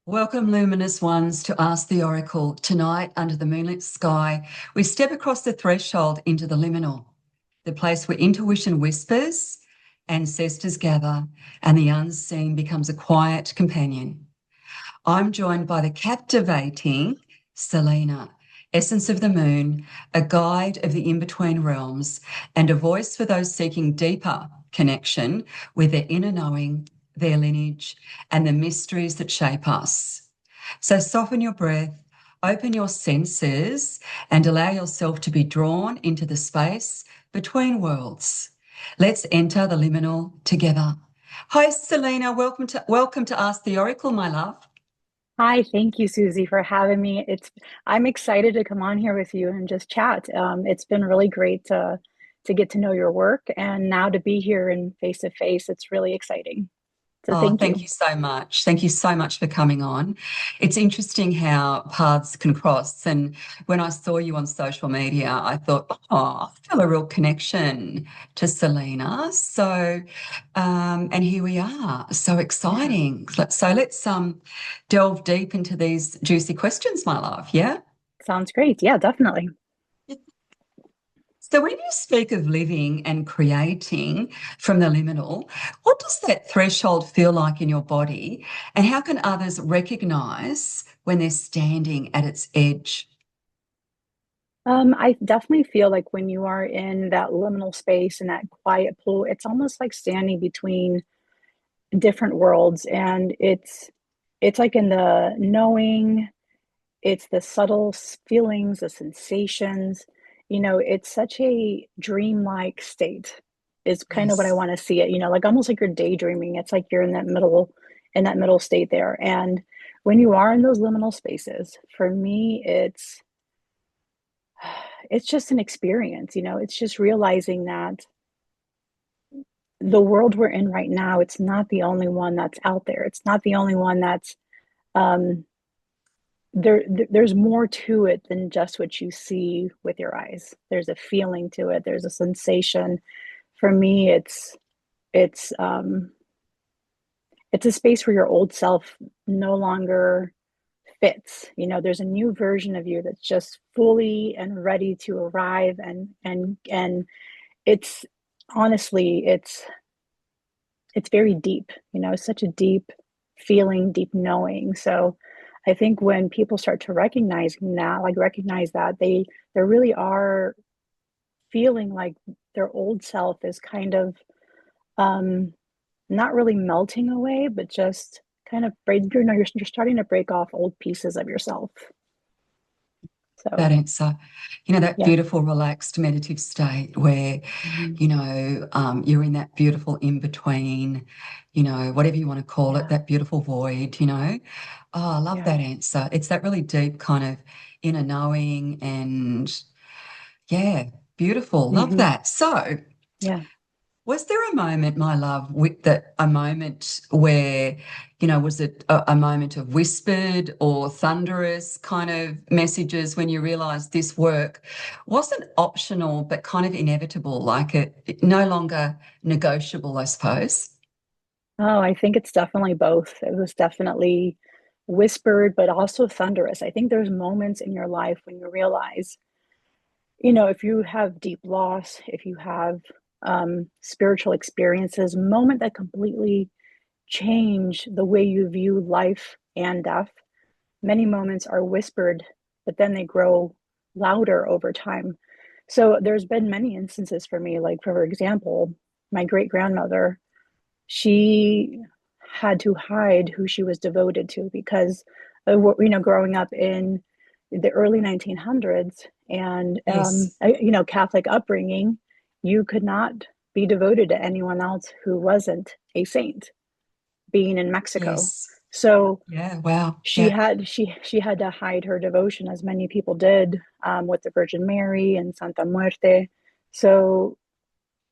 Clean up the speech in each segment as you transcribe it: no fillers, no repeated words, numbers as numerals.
Welcome, luminous ones, to Ask the Oracle. Tonight, under the moonlit sky, we step across the threshold into the liminal, the place where intuition whispers, ancestors gather, and the unseen becomes a quiet companion. I'm joined by the captivating Celina, essence of the moon, a guide of the in-between realms, and a voice for those seeking deeper connection with their inner knowing, their lineage, and the mysteries that shape us. So soften your breath, open your senses, and allow yourself to be drawn into the space between worlds. Let's enter the liminal together. Hi, Celina. Welcome to Ask the Oracle, my love. Hi, thank you, Suzy, for having me. I'm excited to come on here with you and just chat. It's been really great to get to know your work and now to be here in face to face. It's really exciting. So Oh, thank thank you. you so much. Thank you so much for coming on. It's interesting how paths can cross. And when I saw you on social media, I thought, oh, I feel a real connection to Celina. And here we are. So Yeah, exciting. So let's delve deep into these juicy questions, my love. Yeah. sounds great. Yeah, definitely. So when you speak of living and creating from the liminal, what does that threshold feel like in your body? And how can others recognize when they're standing at its edge? I definitely feel like when you are in that liminal space and that quiet pool, it's almost like standing between different worlds, and it's like in the knowing. It's the subtle feelings, the sensations. It's such a dreamlike state is kind of what I Yes. want to see it, like almost like you're daydreaming. It's like you're in that middle state there. And when you are in those liminal spaces, for me, it's just an experience, it's just realizing that the world we're in right now, it's not the only one that's out there. It's not the only one that's um there's more to it than just what you see with your eyes. There's a feeling to it. There's a sensation. For me, it's um it's a space where your old self no longer fits. There's a new version of you that's just fully and ready to arrive, and it's honestly it's very deep. It's such a deep feeling, deep knowing. So I think when people start to recognize that they really are feeling like their old self is kind of um not really melting away, but just kind of you're starting to break off old pieces of yourself. That So answer, that yeah. beautiful, relaxed, meditative state where, Mhm. you're in that beautiful in between, whatever you want to call it, Yeah. that beautiful void. Oh, I love Yeah. that answer. It's that really deep kind of inner knowing and yeah, beautiful. Love Hmm. that. So, Yeah. was there a moment, my love, with that a moment where, was it a moment of whispered or thunderous kind of messages when you realized this work wasn't optional, but kind of inevitable, like it no longer negotiable, I suppose? Oh, I think it's definitely both. It was definitely whispered, but also thunderous. I think there's moments in your life when you realize, if you have deep loss, if you have spiritual experiences, moment that completely change the way you view life and death. Many moments are whispered, but then they grow louder over time. So there's been many instances for me, like for example, my great grandmother, she had to hide who she was devoted to because growing up in the early 1900s and Yes, Catholic upbringing, you could not be devoted to anyone else who wasn't a saint, being in Mexico. yes. So Yeah, wow. she Yeah, had she had to hide her devotion, as many people did, with the Virgin Mary and Santa Muerte. So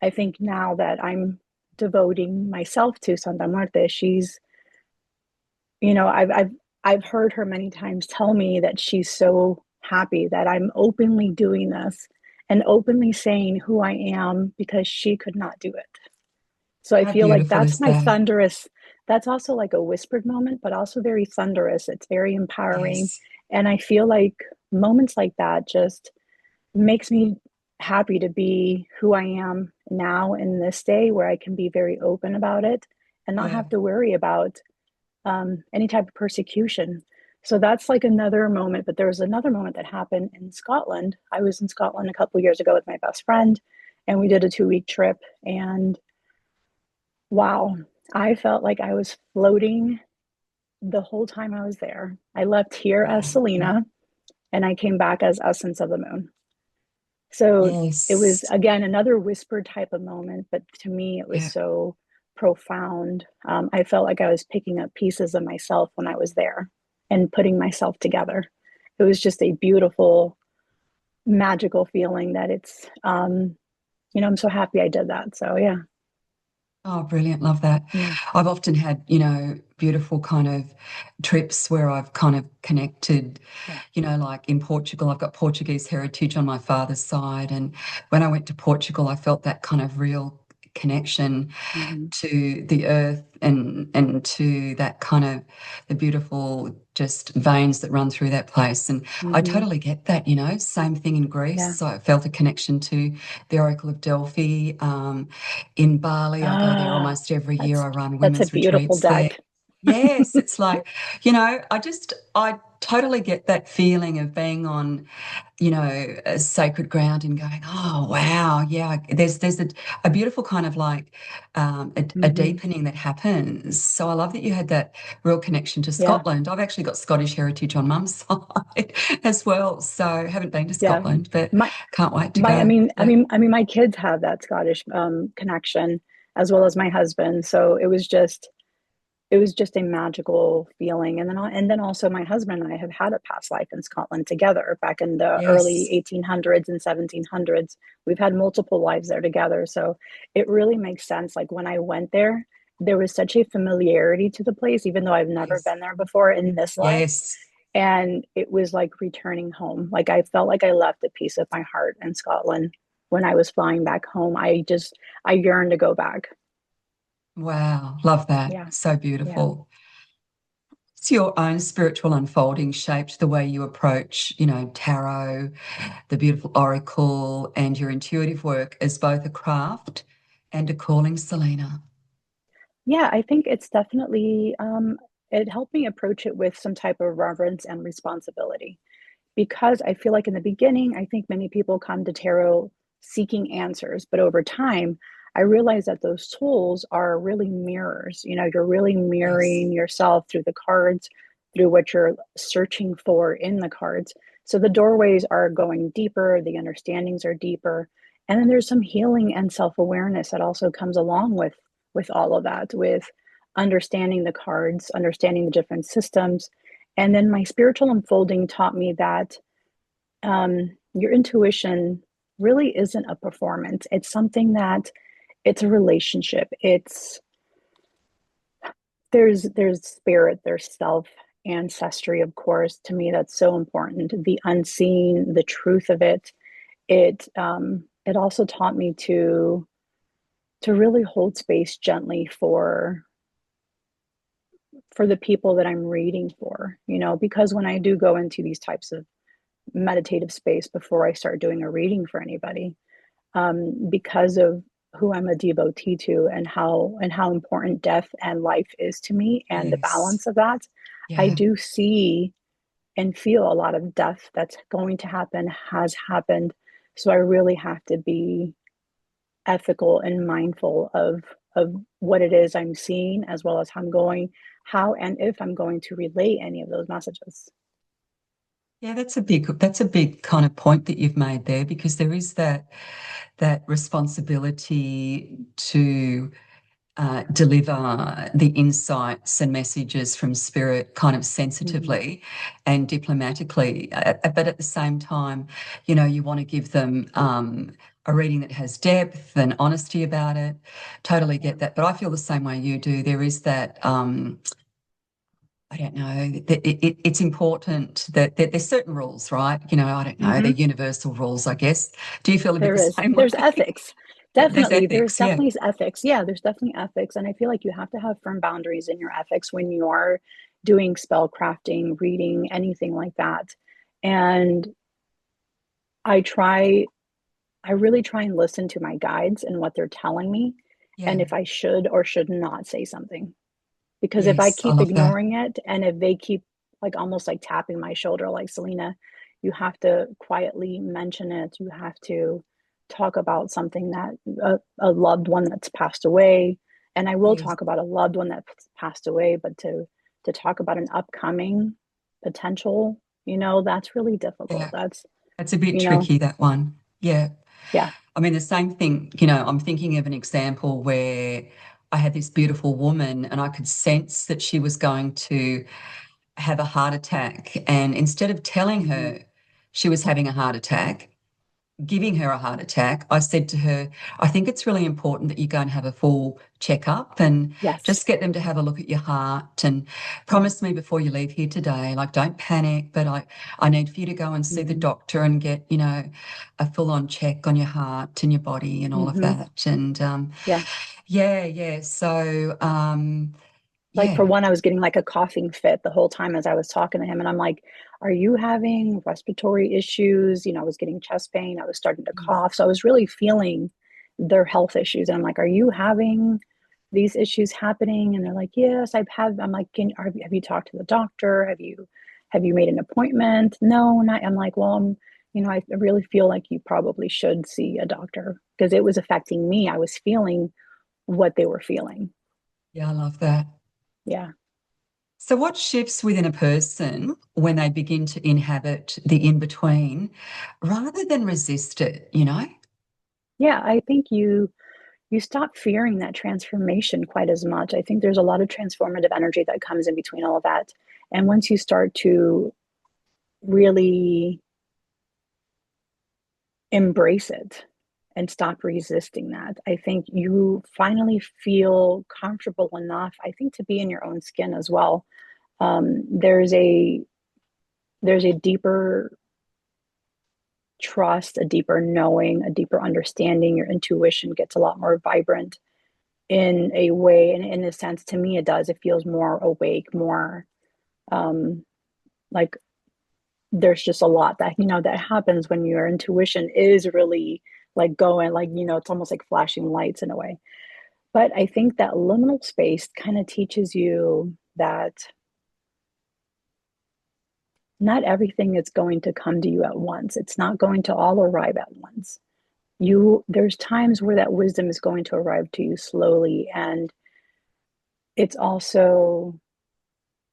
I think now that I'm devoting myself to Santa Muerte, she's, I've heard her many times tell me that she's so happy that I'm openly doing this and openly saying who I am because she could not do it. So I how feel like beautiful is that? that's also like a whispered moment, but also very thunderous. It's very empowering. Yes. And I feel like moments like that just makes me happy to be who I am now in this day where I can be very open about it and not Yeah. have to worry about any type of persecution. So that's like another moment. But there was another moment that happened in Scotland. I was in Scotland a couple of years ago with my best friend, and we did a 2 week trip. And wow, I felt like I was floating the whole time I was there. I left here as Wow. Celina and I came back as Essence of the Moon. So it was, Yes. again, another whispered type of moment, but to me, it was Yeah. so profound. I felt like I was picking up pieces of myself when I was there and putting myself together. It was just a beautiful, magical feeling that I'm so happy I did that. So, yeah. Oh, brilliant. Love that. Yeah. I've often had, beautiful kind of trips where I've kind of connected, Yeah. like in Portugal, I've got Portuguese heritage on my father's side. And when I went to Portugal, I felt that kind of real connection Hmm. to the earth and to that kind of the beautiful just veins that run through that place. And I Hmm. totally get that, same thing in Greece. Yeah. So I felt a connection to the Oracle of Delphi. In Bali, I go there Ah, almost every year. that's I run that's a women's beautiful retreats there. deck. Yes, it's like, I totally get that feeling of being on, a sacred ground and going, oh wow, yeah. There's a beautiful kind of like a Hmm. deepening that happens. So I love that you had that real connection to Yeah. Scotland. I've actually got Scottish heritage on mum's side as well. So haven't been to Yeah. Scotland, but My can't wait to my I go. mean I Yeah. mean I mean my kids have that Scottish connection as well as my husband. So it was just a magical feeling. And then also my husband and I have had a past life in Scotland together back in the early Yes. 1800s and 1700s. We've had multiple lives there together. So it really makes sense. Like when I went there, there was such a familiarity to the place, even though I've never Yes. been there before in this life. Yes. And it was like returning home. Like I felt like I left a piece of my heart in Scotland when I was flying back home. I yearned to go back. Wow. Love that. Yeah. So Yeah. beautiful. It's your own spiritual unfolding shaped the way you approach, tarot, the beautiful oracle, and your intuitive work as both a craft and a calling, Celina. Yeah, I think it's definitely, it helped me approach it with some type of reverence and responsibility because I feel like in the beginning, I think many people come to tarot seeking answers, but over time, I realized that those tools are really mirrors. You're really Yes. mirroring yourself through the cards, through what you're searching for in the cards. So the doorways are going deeper, the understandings are deeper, and then there's some healing and self-awareness that also comes along with all of that, with understanding the cards, understanding the different systems. And then my spiritual unfolding taught me that your intuition really isn't a performance. It's something that it's a relationship. There's spirit, there's self, ancestry, of course. To me, that's so important. The unseen, the truth of it. It also taught me to really hold space gently for the people that I'm reading for, because when I do go into these types of meditative space before I start doing a reading for anybody, because of who I'm a devotee to and how important death and life is to me and the Yes. balance of that, I Yeah. do see and feel a lot of death that's going to happen, has happened. So I really have to be ethical and mindful of what it is I'm seeing as well as how and if I'm going to relay any of those messages. Yeah, that's a big kind of point that you've made there because there is that responsibility to deliver the insights and messages from spirit kind of Mm-hmm. sensitively and diplomatically. But at the same time, you want to give them a reading that has depth and honesty about it. Totally Yeah. get that. But I feel the same way you do. There is that. I don't know. It's important that there's certain rules, right? I don't know. They're Mm-hmm. universal rules, I guess. Do you feel a bit There the is. same There's way? ethics. There's Definitely, there's ethics, yeah. definitely ethics. Yeah, there's definitely ethics. And I feel like you have to have firm boundaries in your ethics when you are doing spell crafting, reading, anything like that. And I try, I really try and listen to my guides and what they're telling me, and Yeah. if I should or should not say something. Because if I Yes, I keep love that. ignoring it and if they keep like almost like tapping my shoulder, like Celina, you have to quietly mention it. You have to talk about something that a loved one that's passed away. And I will Yes. talk about a loved one that's passed away, but to talk about an upcoming potential, that's really difficult. Yeah. That's, It's a bit you know, tricky, that one. Yeah. yeah. I mean, the same thing, I'm thinking of an example where I had this beautiful woman and I could sense that she was going to have a heart attack. And instead of telling Mhm. her she was having a heart attack, giving her a heart attack, I said to her, I think it's really important that you go and have a full checkup and Yes. just get them to have a look at your heart and Yeah. promise me before you leave here today, like don't panic, but I need for you to go and see the Hmm. doctor and get, a full-on check on your heart and your body and all of Hmm. that. And Yeah. yeah, yeah. So Like for yeah. one, I was getting like a coughing fit the whole time as I was talking to him. And I'm like, are you having respiratory issues? I was getting chest pain. I was starting to Yes. cough. So I was really feeling their health issues. And I'm like, are you having these issues happening? And they're like, yes, I've had, I'm like, have you talked to the doctor? Have you made an appointment? No, not, I'm like, well, I really feel like you probably should see a doctor because it was affecting me. I was feeling what they were feeling. Yeah, I love that. Yeah. So, what shifts within a person when they begin to inhabit the in between rather than resist it, Yeah, I think you stop fearing that transformation quite as much. I think there's a lot of transformative energy that comes in between all of that. And once you start to really embrace it and stop resisting that, I think you finally feel comfortable enough, I think, to be in your own skin as well. There's a deeper trust, a deeper knowing, a deeper understanding. Your intuition gets a lot more vibrant in a way, and in a sense, to me it does, it feels more awake, more um like there's just a lot that that happens when your intuition is really like going, like it's almost like flashing lights in a way. But I think that liminal space kind of teaches you that not everything is going to come to you at once. It's not going to all arrive at once. There's times where that wisdom is going to arrive to you slowly, and it's also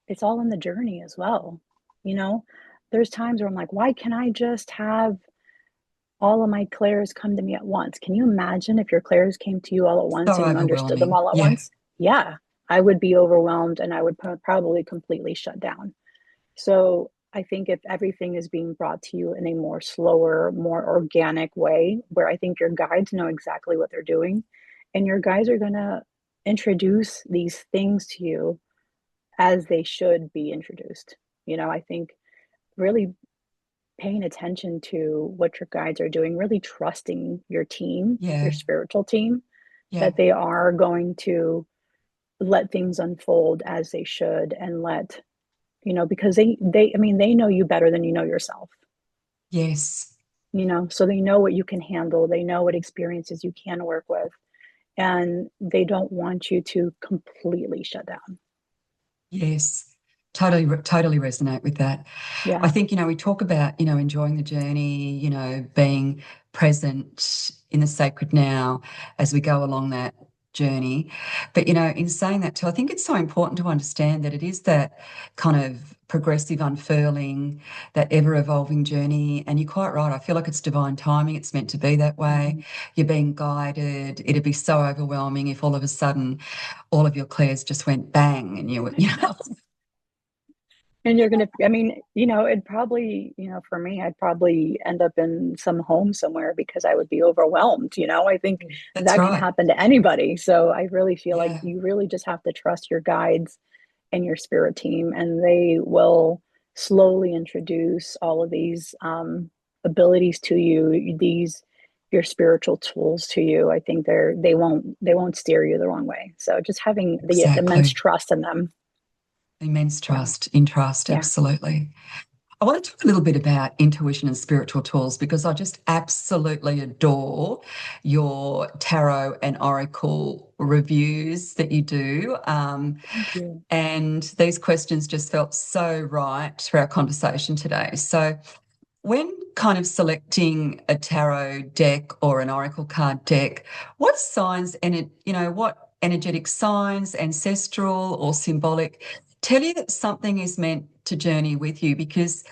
it's all in the journey as well. You know, there's times where I'm like, why can't I just have all of my clairs come to me at once? Can you imagine if your clairs came to you all at once So and you understood them overwhelming. all at Yeah. once? Yeah, I would be overwhelmed and I would probably completely shut down. So I think if everything is being brought to you in a more slower, more organic way, where I think your guides know exactly what they're doing, and your guides are going to introduce these things to you as they should be introduced. I think really paying attention to what your guides are doing, really trusting your team, your Yeah. spiritual team, Yeah. that they are going to let things unfold as they should, and because I mean, they know you better than you know yourself. Yes. So they know what you can handle, they know what experiences you can work with, and they don't want you to completely shut down. Yes. Totally resonate with that. Yeah. I think, we talk about, enjoying the journey, being present in the sacred now as we go along that journey. But, in saying that too, I think it's so important to understand that it is that kind of progressive unfurling, that ever evolving journey. And you're quite right. I feel like it's divine timing. It's meant to be that way. Mhm. You're being guided. It'd be so overwhelming if all of a sudden all of your clairs just went bang and you were, I know. And you're gonna, I mean, it'd probably, for me, I'd probably end up in some home somewhere because I would be overwhelmed. I think that's that can right. happen to anybody. So I really feel like Yeah. you really just have to trust your guides and your spirit team, and they will slowly introduce all of these abilities to you, these your spiritual tools to you, I think they won't steer you the wrong way. So just having the immense Exactly. trust in them. Immense Yeah. trust, in trust, Yeah. absolutely. I want to talk a little bit about intuition and spiritual tools because I just absolutely adore your tarot and oracle reviews that you do. Thank you. And these questions just felt so right for our conversation today. So, when kind of selecting a tarot deck or an oracle card deck, what signs and what energetic signs, ancestral or symbolic, tell you that something is meant to journey with you? Because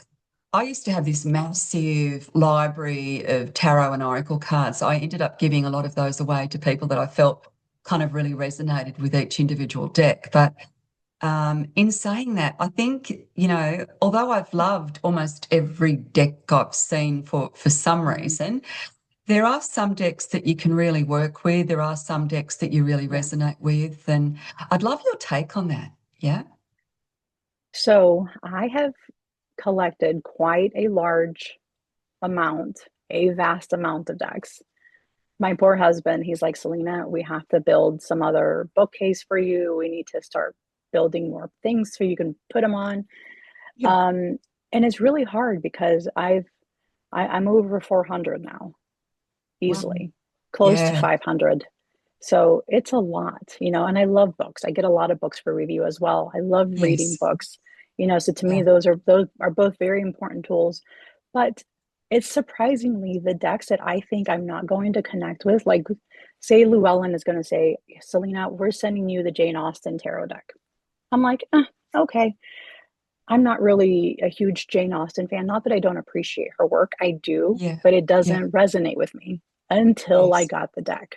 I used to have this massive library of tarot and oracle cards. I ended up giving a lot of those away to people that I felt kind of really resonated with each individual deck. But in saying that, I think, although I've loved almost every deck I've seen for some Mhm. reason, there are some decks that you can really work with. There are some decks that you really Yeah. resonate with. And I'd love your take on that. Yeah. So I have collected quite a large amount, a vast amount of decks. My poor husband, he's like, Celina, we have to build some other bookcase for you. We need to start building more things so you can put them on. Yeah. Um, and it's really hard because I'm over 400 now, Wow. easily, close to Yeah. 500. So it's a lot, and I love books. I get a lot of books for review as well. I love reading Yes. books, so to me Yeah. those are both very important tools. But it's surprisingly the decks that I think I'm not going to connect with, like say Llewellyn is going to say, Celina, we're sending you the Jane Austen tarot deck. I'm like, okay. I'm not really a huge Jane Austen fan. Not that I don't appreciate her work, I do, Yeah. but it Yeah. doesn't resonate with me until I Yes. got the deck.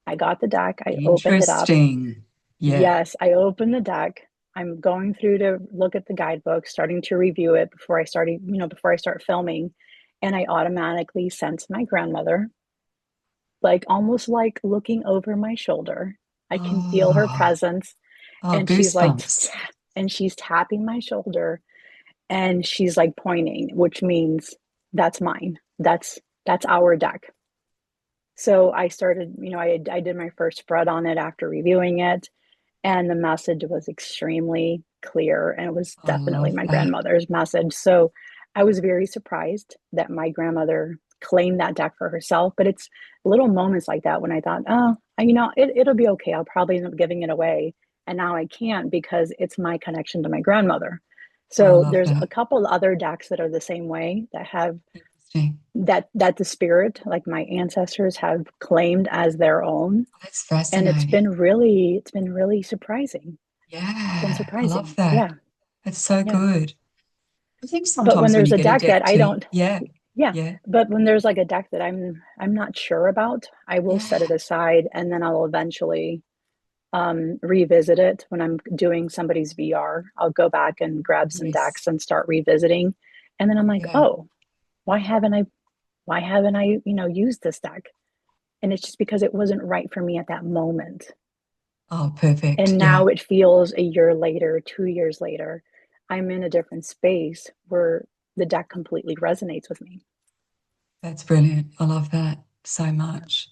I got the deck, I opened it up. Interesting. Yeah. Yes, I opened the deck. I'm going through to look at the guidebook, starting to review it before I start filming. And I automatically sense my grandmother, like almost like looking over my shoulder. I can feel her Oh, presence. oh, And she's like, goosebumps. and she's tapping my shoulder and she's like pointing, which means that's mine. That's our deck. So I started, I did my first spread on it after reviewing it, and the message was extremely clear, and it was I definitely love my that. grandmother's message. So I was very surprised that my grandmother claimed that deck for herself. But it's little moments like that when I thought, oh, it'll be okay. I'll probably end up giving it away. And now I can't because it's my connection to my grandmother. I So love there's that. a couple other decks that are the same way that have Interesting. that the spirit, like my ancestors, have claimed as their own. That's And fascinating. it's been really surprising. It's been Yeah, I love surprising. that. Yeah. That's so Yeah. good. I think But when sometimes when there's you a get a deck deck that I too, don't, yeah, yeah. yeah, But when there's like a deck that I'm not sure about, I will set yeah, it aside and then I'll eventually revisit it when I'm doing somebody's VR. I'll go back and grab some yes, decks and start revisiting. And then I'm like, yeah. oh, why haven't I used this deck? And it's just because it wasn't right for me at that moment. Oh, perfect. And Yeah, now it feels a year later, 2 years later, I'm in a different space where the deck completely resonates with me. that's brilliant. I love that so Yeah. much.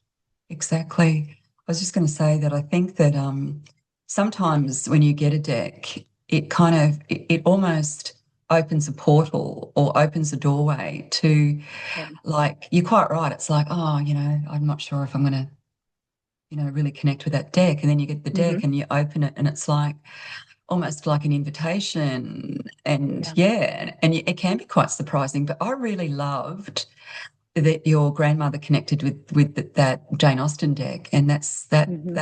Exactly. I was just going to say that I think that sometimes when you get a deck, it almost opens a portal or opens a doorway to, Yeah. like, you're quite right. It's like, oh, I'm not sure if I'm going to, really connect with that deck. And then you get the deck Mm-hmm. and you open it and it's like almost like an invitation. And Yeah. yeah, and it can be quite surprising. But I really loved that your grandmother connected with that Jane Austen deck, and Mm-hmm.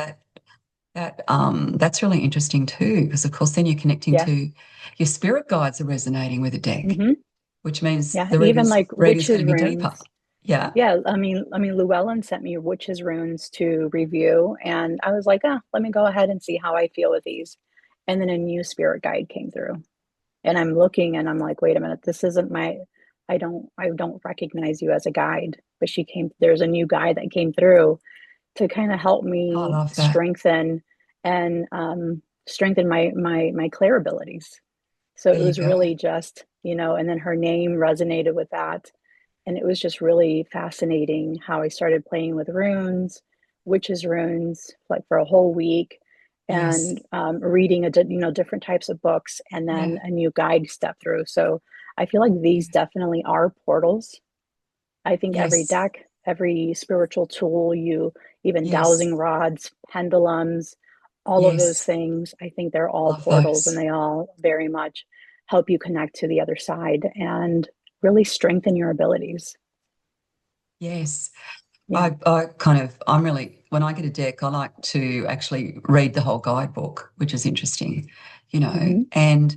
that's really interesting too, because of course then you're connecting Yeah. to your spirit guides are resonating with a deck, Mm-hmm. which means Yeah. the Even reading's like reading's going witches to be deeper. runes. Yeah, Yeah. I mean, Llewellyn sent me witches runes to review, and I was like, let me go ahead and see how I feel with these. And then a new spirit guide came through. And I'm looking and I'm like, wait a minute, this isn't my I don't recognize you as a guide. But there's a new guide that came through to kind of help I me love that. strengthen and strengthen my clair abilities. So There it you was go. really just, and then her name resonated with that. And it was just really fascinating how I started playing with runes, witches runes, like for a whole week, Yes. and reading different types of books, and then Yeah. a new guide step through. So I feel like these Yeah. definitely are portals. I think every Yes. deck, every spiritual tool, you even Yes. dowsing rods, pendulums, all of those Yes. things, I think they're all Love portals, and those. they all very much help you connect to the other side and really strengthen your abilities. Yes. Yeah. I'm really, when I get a deck, I like to actually read the whole guidebook, which is interesting, Hmm. and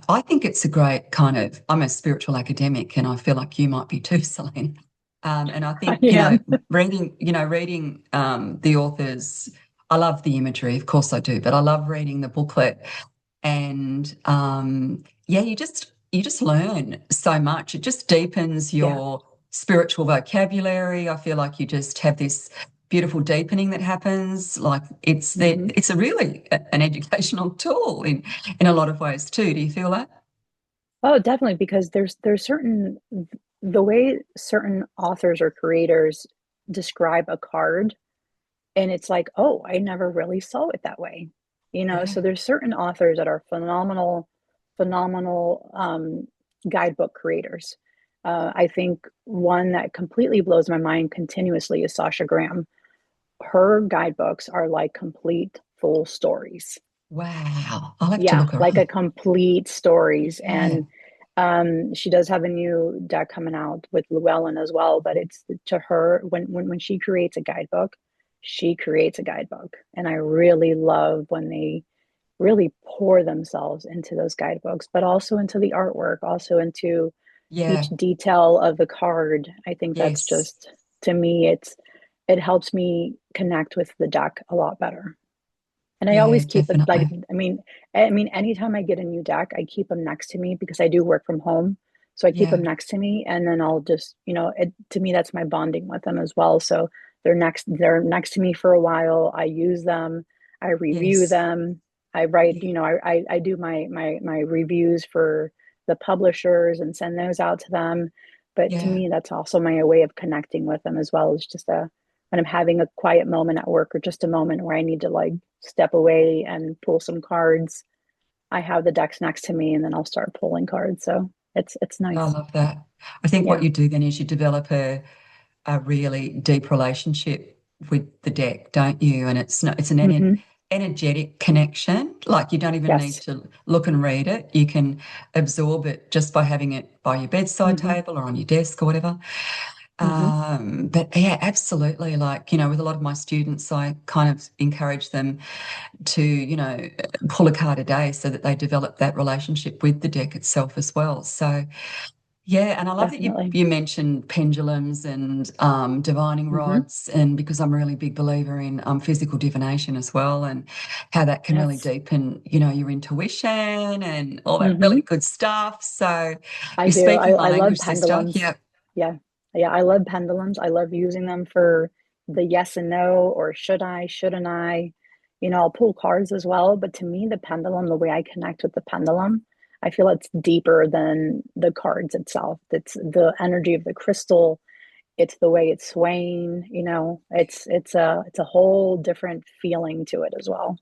I think it's a great I'm a spiritual academic, and I feel like you might be too, Celine. And I I think, am. reading the authors, I love the imagery, of course I do, but I love reading the booklet. And yeah, you just learn so much. It just deepens Yeah. your spiritual vocabulary. I feel like you just have this beautiful deepening that happens. Like Hmm. it's a really an educational tool in a lot of ways too. Do you feel that? Oh, definitely, because there's certain the way certain authors or creators describe a card, and it's like, oh, I never really saw it that way. So Yeah. there's certain authors that are phenomenal guidebook creators. I think one that completely blows my mind continuously is Sasha Graham. Her guidebooks are like complete full stories. Wow. I'll have to Yeah, look her like a up. complete stories. Yeah. And she does have a new deck coming out with Llewellyn as well, but it's to her when she creates a guidebook, she creates a guidebook. And I really love when they really pour themselves into those guidebooks, but also into the artwork, also into each Yeah. detail of the card. I think that's Yes. just, to me, it helps me connect with the deck a lot better. And I always Yeah, keep it like, definitely. anytime I get a new deck, I keep them next to me because I do work from home. So I keep them Yeah. next to me, and then I'll just, to me, that's my bonding with them as well. So they're next to me for a while. I use them, I review Yes. them. I write, Yeah. I do my reviews for the publishers and send those out to them. But to Yeah. me, that's also my way of connecting with them as well. It's just when I'm having a quiet moment at work, or just a moment where I need to like step away and pull some cards. I have the decks next to me, and then I'll start pulling cards. So it's I nice. love that. I think what Yeah. you do then is you develop a really deep relationship with the deck, don't you? And it's an Hmm. energetic connection. Like you don't even need Yes. to look and read it. You can absorb it just by having it by your bedside Hmm. table or on your desk or whatever. Hmm. But yeah, absolutely. Like, with a lot of my students, I kind of encourage them to, pull a card a day so that they develop that relationship with the deck itself as well. So yeah, and I love that you Definitely. you mentioned pendulums and divining Hmm. rods, and because I'm a really big believer in physical divination as well, and how that can really Yes. deepen, your intuition and all that Hmm. really good stuff. So I you're do. speaking my I love language, sister. pendulums. Yeah, Yeah. Yeah. I love pendulums. I love using them for the yes and no, or should I, shouldn't I? I'll pull cards as well. But to me, the pendulum, the way I connect with the pendulum, I feel it's deeper than the cards itself. It's the energy of the crystal. It's the way it's swaying. It's a whole different feeling to it as well.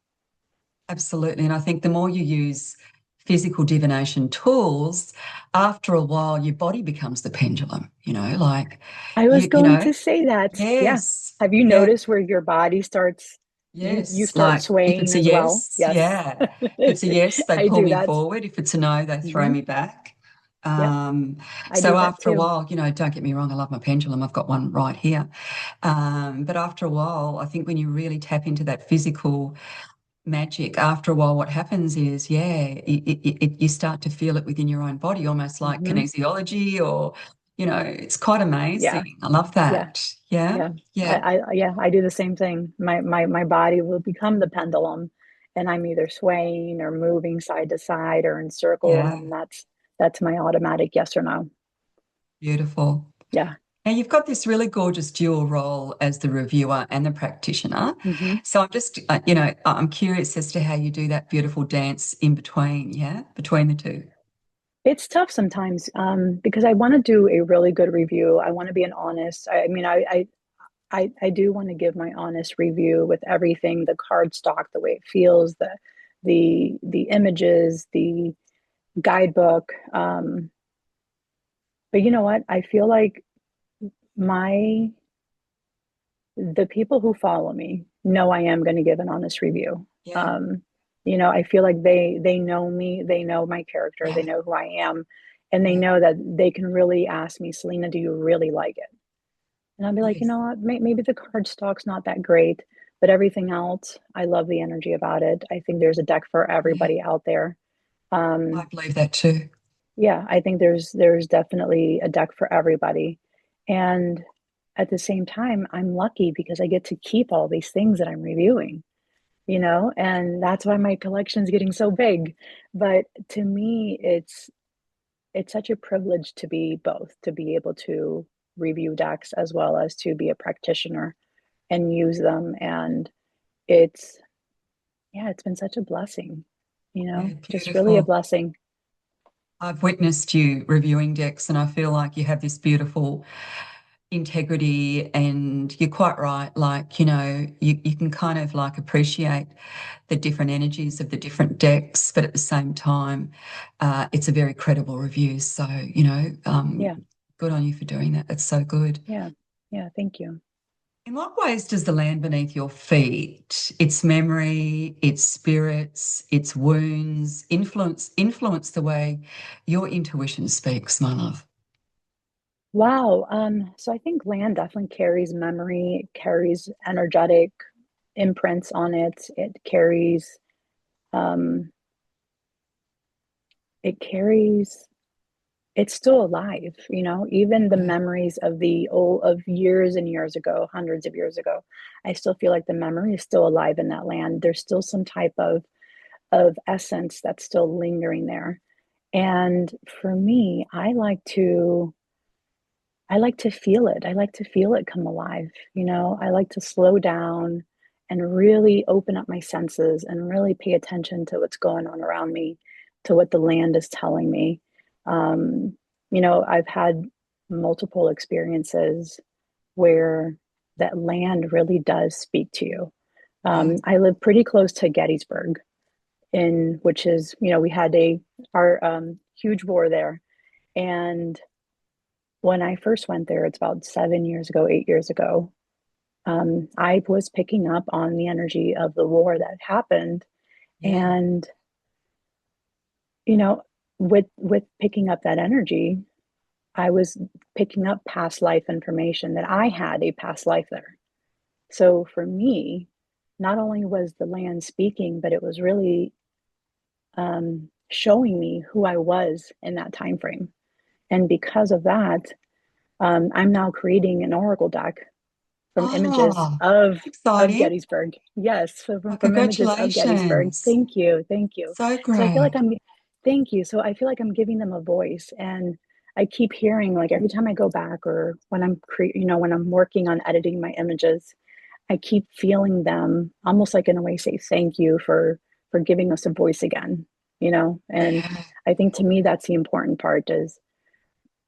absolutely. And I think the more you use physical divination tools, after a while, your body becomes the pendulum, like I was you going know, to say that. Yeah. yes, Have you yeah. noticed where your body starts, you Yes, start like if swaying it's a as well? yes, Yes. yeah. If it's a yes, they I pull do me that. forward. If it's a no, they throw Hmm. me back. Yep. Um, I do so that after a too. while, don't get me wrong, I love my pendulum. I've got one right here. But after a while, I think when you really tap into that physical magic, after a while, what happens is, yeah, you start to feel it within your own body, almost like Hmm. kinesiology, or, it's quite Yeah. amazing. I love Yeah. that. Yeah, Yeah. yeah, Yeah, I do the same thing. My body will become the pendulum, and I'm either swaying or moving side to side or in circles, yeah. and that's my automatic yes or no. Beautiful. Yeah. Now, you've got this really gorgeous dual role as the reviewer and the practitioner. Hmm. So I'm just, I'm curious as to how you do that beautiful dance in between, yeah, between the two. It's tough sometimes because I want to do a really good review. I want to be an honest. I mean, I do want to give my honest review with everything, the card stock, the way it feels, the images, the guidebook. But you know what? I feel like my the people who follow me know I am going to give an honest review. Yeah, Um, you know, I feel like they know me, they know my character, they yeah, know who I am, and they yeah, know that they can really ask me, Celina, do you really like it? And I'll be like, you yes, know what, maybe the card stock's not that great, but everything else, I love the energy about it. I think there's a deck for yeah. everybody out there. I Um, believe that too. yeah, I think there's definitely a deck for everybody. And at the same time, I'm lucky because I get to keep all these things that I'm reviewing, you know, and that's why my collection's getting so big. But to me, it's such a privilege to be both, to be able to review decks as well as to be a practitioner and use them. And it's yeah, it's been such a blessing, you Yeah, know, just really a beautiful. blessing. I've witnessed you reviewing decks, and I feel like you have this beautiful integrity. And you're quite right. Like, you can kind of like appreciate the different energies of the different decks, but at the same time, it's a very credible review. So, Yeah, good on you for doing that. That's so good. yeah, yeah. Thank you. In what ways does the land beneath your feet, its memory, its spirits, its wounds influence the way your intuition speaks, my love? Wow. So I think land definitely carries memory, it carries energetic imprints on it. Um, it carries, it's still alive, you know, even the Yeah, memories of the old of years and years ago, hundreds of years ago. I still feel like the memory is still alive in that land. There's still some type of essence that's still lingering there. And for me, I like to feel it. I like to feel it come alive. You know, I like to slow down and really open up my senses and really pay attention to what's going on around me, to what the land is telling me. Um, you know, I've had multiple experiences where that land really does speak to you. yeah, I live pretty close to Gettysburg, in which is, you know, we had our huge war there, and when I first went there, it's about 7 years ago, 8 years ago, I was picking up on the energy of the war that happened. yeah, And, you know, with picking up that energy, I was picking up past life information that I had a past life there. So for me, not only was the land speaking, but it was really showing me who I was in that time frame. And because of that, I'm now creating an oracle deck from images Oh, of exciting. Gettysburg. Yes, so Oh, from images of Gettysburg. congratulations. Thank you, thank you. So So I feel like great. thank you. So I feel like I'm giving them a voice, and I keep hearing like every time I go back or when you know, when I'm working on editing my images, I keep feeling them almost like in a way say thank you for giving us a voice again. You know, and Yeah, I think to me that's the important part is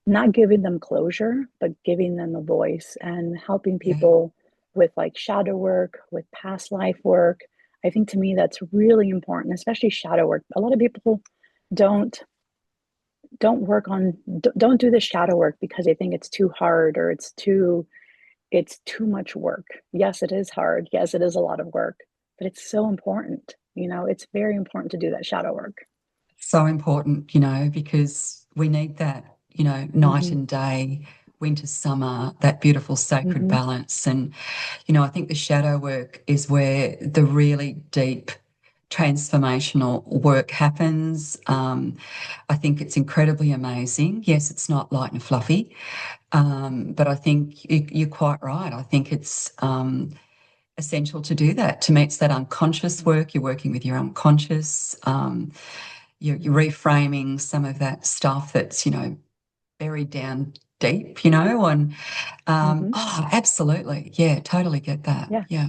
not giving them closure, but giving them a voice and helping yeah, people with like shadow work, with past life work. I think to me that's really important, especially shadow work. A lot of people don't don't do the shadow work because they think it's too hard or it's too much work. Yes, it is hard. Yes, it is a lot of work, but it's so important. You know, it's very important to do that shadow work. so important, because we need that, night Hmm. and day, winter, summer, that beautiful sacred Hmm. balance. And, I think the shadow work is where the really deep transformational work happens. I think it's incredibly amazing. Yes, it's not light and fluffy, but I think you're quite right. I think it's essential to do that, to meet that unconscious work. You're working with your unconscious. You're reframing some of that stuff that's, buried down deep, and Hmm. absolutely. Yeah, totally get that. Yeah. Yeah.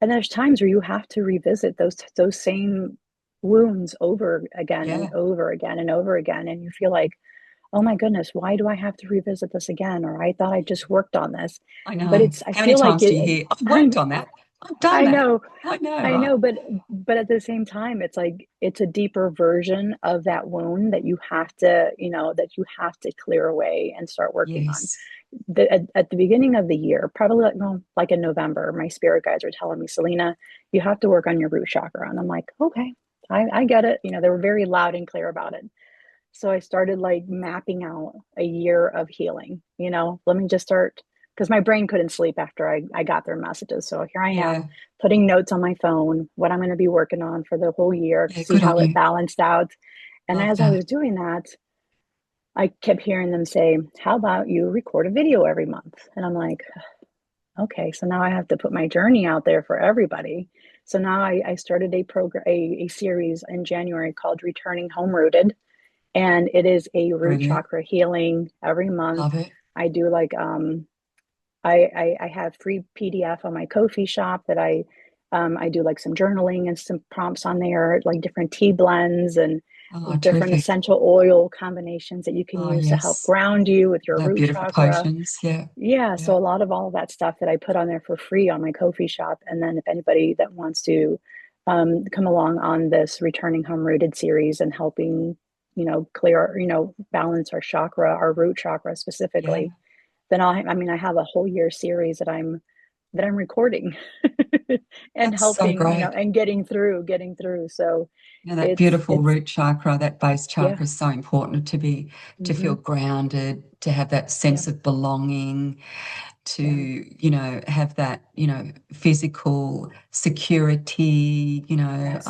And there's times where you have to revisit those same wounds over again and Yeah, over again and over again. And you feel like, oh my goodness, why do I have to revisit this again? Or I thought I just worked on this. I But know. it's, I How many feel like times do you it, hear, I've I, worked on that. I've done I that. know, I know, I right? know, but at the same time, it's like it's a deeper version of that wound that you have to, that you have to clear away and start working on. Yes. At the beginning of the year, probably like no, like in November, my spirit guides were telling me, Celina, you have to work on your root chakra. And I'm like, okay, I get it. They were very loud and clear about it. So I started like mapping out a year of healing. Let me just start because my brain couldn't sleep after I got their messages. So here I am Yeah. putting notes on my phone, what I'm going to be working on for the whole year to Yeah. see Good on how it you. balanced out. And Love as I that. was doing that, I kept hearing them say, how about you record a video every month? And I'm like, okay, so now I have to put my journey out there for everybody. So now I started a series in January called Returning Home Rooted, and it is a root Brilliant. chakra healing every month. Love it. I do like I have free PDF on my Ko-fi shop that I do like some journaling and some prompts on there, like different tea blends and Oh, different terrific. essential oil combinations that you can Oh, use to help yes. ground you with your All our root beautiful chakra. potions. Yeah. Yeah, Yeah. so a lot of all of that stuff that I put on there for free on my Ko-fi shop. And then if anybody that wants to come along on this Returning Home Rooted series and helping, clear, balance our chakra, our root chakra Yeah. specifically, then I have a whole year series that I'm recording and That's so helping, great. and getting through. So That it's beautiful root chakra, that base yeah. chakra is so important to feel Hmm. grounded, to have that Yeah. sense of belonging, to, Yeah. have that, physical security, Yes.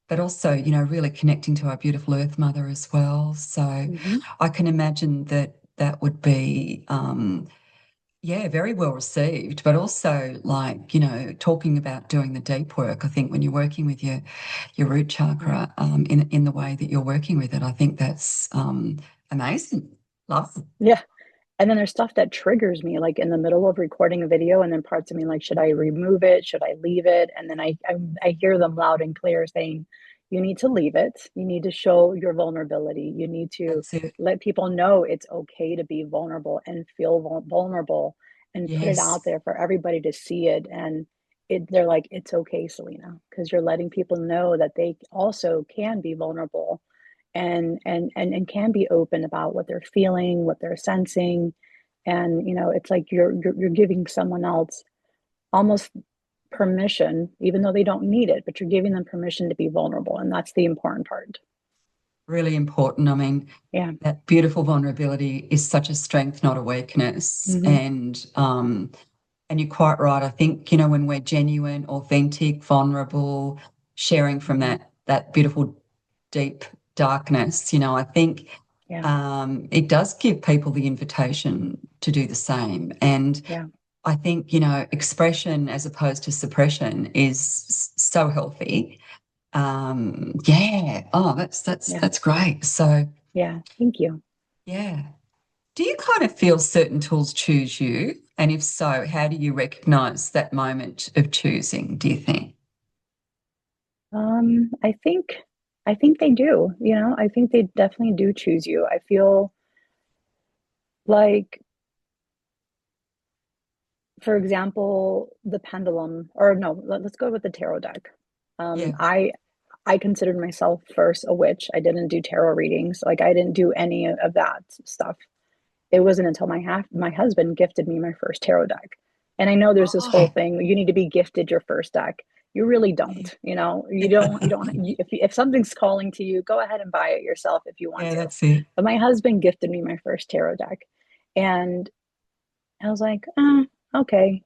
but also, really connecting to our beautiful Earth Mother as well. So Hmm. I can imagine that that would be, yeah, very well received, but also like, talking about doing the deep work. I think when you're working with your root Yeah. chakra, in the way that you're working with it, I think that's amazing. Love. Yeah. And then there's stuff that triggers me, like in the middle of recording a video, and then parts of me like, should I remove it? Should I leave it? And then I hear them loud and clear saying, you need to leave it. You need to show your vulnerability. You need to That's it. let people know it's okay to be vulnerable and feel vulnerable and put it Yes, out there for everybody to see it. And they're like, it's okay, Celina, because you're letting people know that they also can be vulnerable and can be open about what they're feeling, what they're sensing. And it's like you're giving someone else almost permission, even though they don't need it, but you're giving them permission to be vulnerable. And that's the important part. really important. I mean, Yeah. that beautiful vulnerability is such a strength, not a weakness. Hmm. And you're quite right. I think, when we're genuine, authentic, vulnerable, sharing from Hmm. that beautiful, deep darkness, I think Yeah. it does give people the invitation to do the same. And Yeah. I think, expression as opposed to suppression is so healthy. Yeah. Oh, Yeah. that's great. So, Yeah. Thank you. yeah. Do you kind of feel certain tools choose you? And if so, how do you recognize that moment of choosing, do you think? I think they do, I think they definitely do choose you. I feel like, for example, the pendulum, or no, let's go with the tarot deck. Yeah. I considered myself first a witch. I didn't do tarot readings. Like I didn't do any of that stuff. It wasn't until my husband gifted me my first tarot deck. And I know there's this whole Right. thing, you need to be gifted your first deck. You really Yeah. don't, you don't, if something's calling to you, go ahead and buy it yourself if you want Yeah, to. that's it. But my husband gifted me my first tarot deck. And I was like, okay,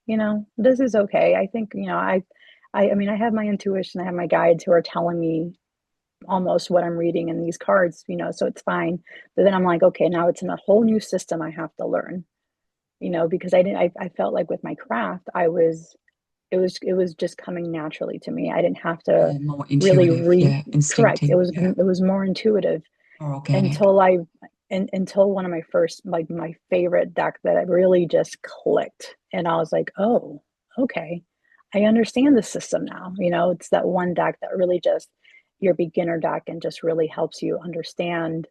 this is okay. I think, I mean, I have my intuition, I have my guides who are telling me almost what I'm reading in these cards, so it's fine. But then I'm like, okay, now it's in a whole new system I have to learn, because I felt like with my craft, it was just coming naturally to me. I didn't have to Yeah, more really intuitive. Yeah, correct. It instinctive. was Yeah, it was more intuitive more organic. until until one of my first, like my favorite deck that I really just clicked. And I was like, oh, okay. I understand the system now. It's that one deck that really just your beginner deck and just really helps you understand,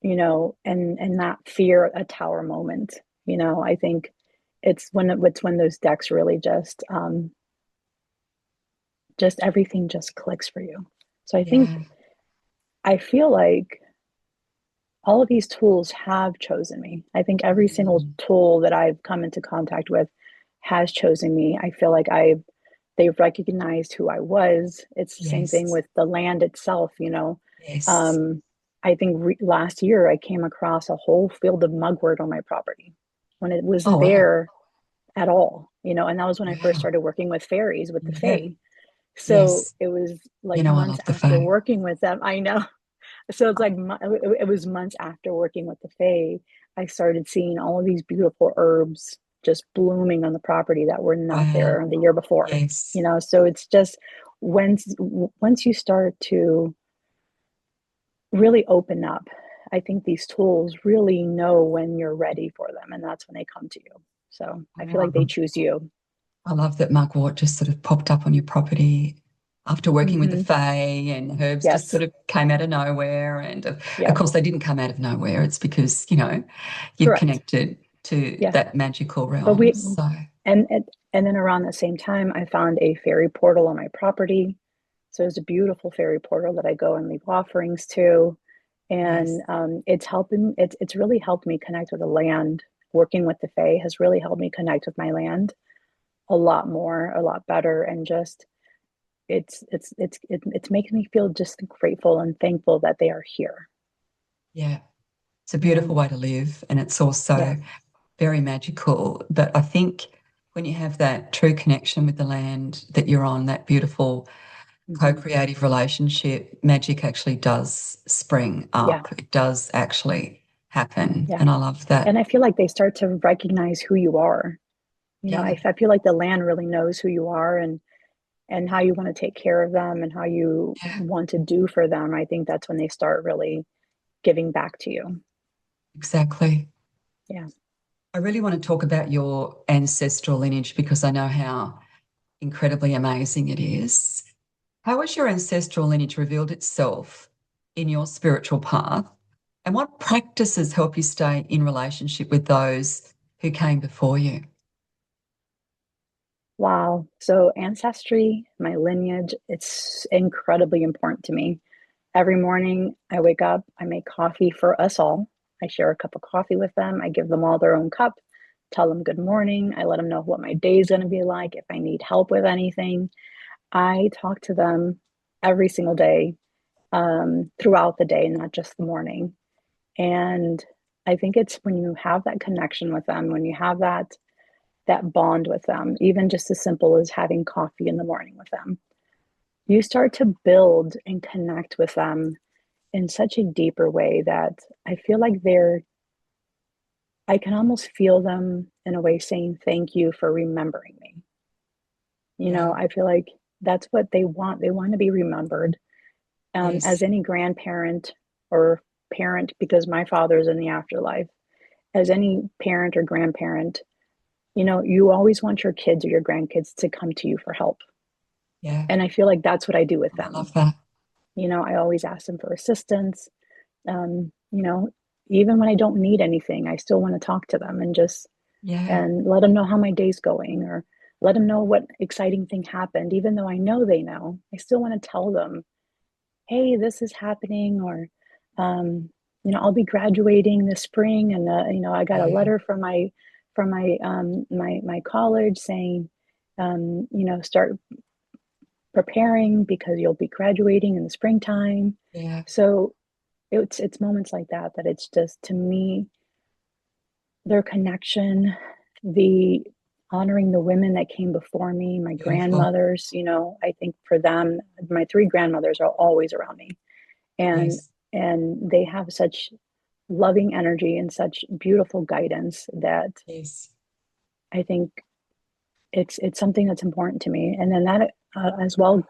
and not fear a tower moment. I think it's when those decks really just everything just clicks for you. So Yeah. I feel like all of these tools have chosen me. I think every single Mm. tool that I've come into contact with has chosen me. I feel like they've recognized who I was. It's the same thing Yes. with the land itself. Yes. Um, I think last year I came across a whole field of mugwort on my property when it was Oh, wow. there at all, and that was when I first Wow. started working with fairies, with the Yeah. Fae. So Yes. it was You like know, I months love the after Fae. working with them. I know. So it's like it was months after working with the Fae, I started seeing all of these beautiful herbs just blooming on the property that were not Wow. there the year before. Yes. So it's just once you start to really open up, I think these tools really know when you're ready for them, and that's when they come to you. So I feel like they Wow. choose you. I love that mugwort just sort of popped up on your property after working with the Hmm. Fae, and herbs just Yes. sort of came out of nowhere. And of Yeah. course, they didn't come out of nowhere. It's because, you'd Correct. connected to Yeah. that magical But realm. we So, and then around the same time, I found a fairy portal on my property. So it's a beautiful fairy portal that I go and leave offerings to, and yes, it's really helped me connect with the land. Working with the Fae has really helped me connect with my land a lot more, a lot better, and just it's making me feel just grateful and thankful that they are here. yeah, it's a You beautiful know, way to live. And it's also yes. very magical. But I think when you have that true connection with the land that you're on, that beautiful Hmm. co-creative relationship, magic actually does spring Yeah, up. It does actually happen. yeah. And I love that. And I feel like they start to recognize who you are. Yeah, I feel like the land really knows who you are, and how you want to take care of them and how you yeah, want to do for them. I think that's when they start really giving back to you. exactly. Yeah. I really want to talk about your ancestral lineage because I know how incredibly amazing it is. How has your ancestral lineage revealed itself in your spiritual path? And what practices help you stay in relationship with those who came before you? Wow. So ancestry, my lineage, it's incredibly important to me. Every morning I wake up, I make coffee for us all. I share a cup of coffee with them. I give them all their own cup, tell them good morning. I let them know what my day is going to be like, if I need help with anything. I talk to them every single day, throughout the day, not just the morning. And I think it's when you have that connection with them, when you have that bond with them, even just as simple as having coffee in the morning with them, you start to build and connect with them in such a deeper way that I feel like I can almost feel them in a way saying thank you for remembering me. Yeah. I feel like that's what they want. They want to be remembered, as Yes. any grandparent or parent, because my father's in the afterlife. As any parent or grandparent, you always want your kids or your grandkids to come to you for help. Yeah. And I feel like that's what I do with I them. love that. I always ask them for assistance. Um, you know, Even when I don't need anything, I still want to talk to them Yeah. and let them know how my day's going, or let them know what exciting thing happened. Even though I know they know, I still want to tell them, hey, this is happening, or I'll be graduating this spring, and I got a Yeah. letter from my college saying, start preparing because you'll be graduating in the springtime. Yeah. So it's moments like that it's just, to me, their connection, the honoring the women that came before me, my Beautiful. grandmothers. I think for them, my three grandmothers are always around me, and Yes. they have such loving energy and such beautiful guidance that Yes. I think it's something that's important to me. And then that, as well,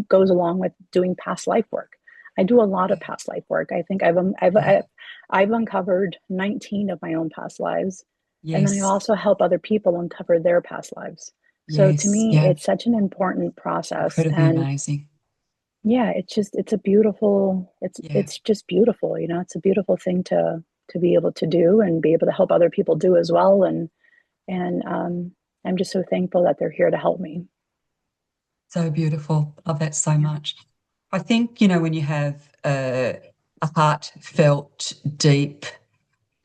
goes along with doing past life work. I do a lot Yeah. of past life work. I think I've uncovered 19 of my own past lives, and then I Yes. also help other people uncover their past lives. So to Yes. me, Yeah. it's such an important process, Incredibly and amazing. Yeah, it's a beautiful, Yeah. it's just beautiful, it's a beautiful thing to be able to do and be able to help other people do as well. And I'm just so thankful that they're here to help me. So beautiful. Love that so Yeah. much. I think, when you have a heartfelt, deep,